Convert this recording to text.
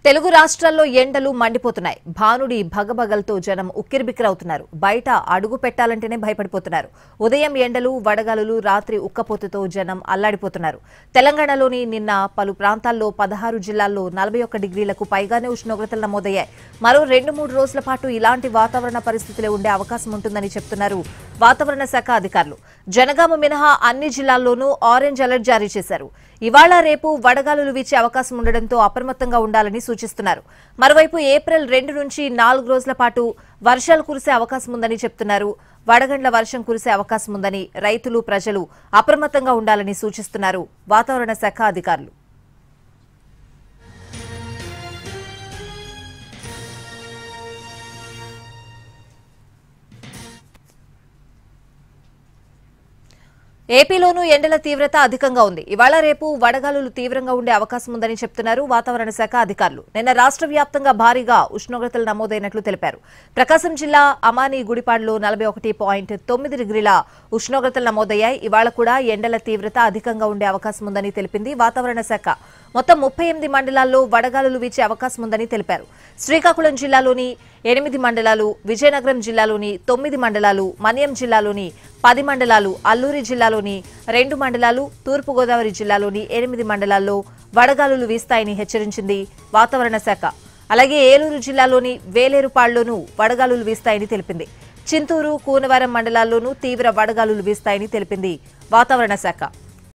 తెలుగు రాష్ట్రాల్లో ఎండలు మండిపోతున్నాయి. భానుడి భగభగల్తో జనం ఉక్కిరిబిక్కిరవుతున్నారు. బయట అడుగు పెట్టాలంటేనే భయపడిపోతున్నారు. ఉదయం ఎండలు, వడగాలులు, రాత్రి ఉక్కపోతతో జనం అల్లాడిపోతున్నారు. తెలంగాణలోని నిన్న పలు ప్రాంతాల్లో 16 జిల్లాల్లో 41 డిగ్రీలకు పైగానే ఉష్ణోగ్రతలు నమోదయ్యాయి. మరో 2-3 రోజుల పాటు ఇలాంటి వాతావరణ పరిస్థితులే ఉండే అవకాశం ఉంటుందని చెప్తున్నారు వాతావరణ శాఖ అధికారులు. జనగామ మినహా అన్ని జిల్లాల్లోనూ ఆరెంజ్ అలర్ట్ జారీ చేశారు. ఇవాళ రేపు వడగాలులు వీచే అవకాశం ఉండడంతో అప్రమత్తంగా ఉండాలని సూచిస్తున్నారు. మరోవైపు ఏప్రిల్ 2 నుంచి 4 రోజుల పాటు వర్షాలు కురిసే అవకాశం ఉందని చెప్తున్నారు. వడగండ్ల వర్షం కురిసే అవకాశం ఉందని రైతులు, ప్రజలు అప్రమత్తంగా ఉండాలని సూచిస్తున్నారు వాతావరణ శాఖ అధికారులు. ఏపీలోనూ ఎండల తీవ్రత అధికంగా ఉంది. ఇవాళ రేపు వడగాలులు తీవ్రంగా ఉండే అవకాశం ఉందని చెప్తున్నారు వాతావరణ శాఖ అధికారులు. నిన్న రాష్ట్ర వ్యాప్తంగా భారీగా ఉష్ణోగ్రతలు నమోదైనట్లు తెలిపారు. ప్రకాశం జిల్లా అమాని గుడిపాడులో 41.9 డిగ్రీల ఉష్ణోగ్రతలు నమోదయ్యాయి. ఇవాళ కూడా ఎండల తీవ్రత అధికంగా ఉండే అవకాశం ఉందని తెలిపింది వాతావరణ శాఖ. మొత్తం 38 మండలాల్లో వడగాలులు వీచే అవకాశం ఉందని తెలిపారు. శ్రీకాకుళం జిల్లాలోని 8 మండలాలు, విజయనగరం జిల్లాలోని 9 మండలాలు, మన్యం జిల్లాలోని 10 మండలాలు, అల్లూరి జిల్లాలోని 2 మండలాలు, తూర్పుగోదావరి జిల్లాలోని 8 మండలాల్లో వడగాలులు వీస్తాయని హెచ్చరించింది వాతావరణ శాఖ. అలాగే ఏలూరు జిల్లాలోని వేలేరుపాడులోనూ వడగాలులు వీస్తాయని తెలిపింది. చింతూరు, కూనవరం మండలాల్లోనూ తీవ్ర వడగాలులు వీస్తాయని తెలిపింది వాతావరణ శాఖ.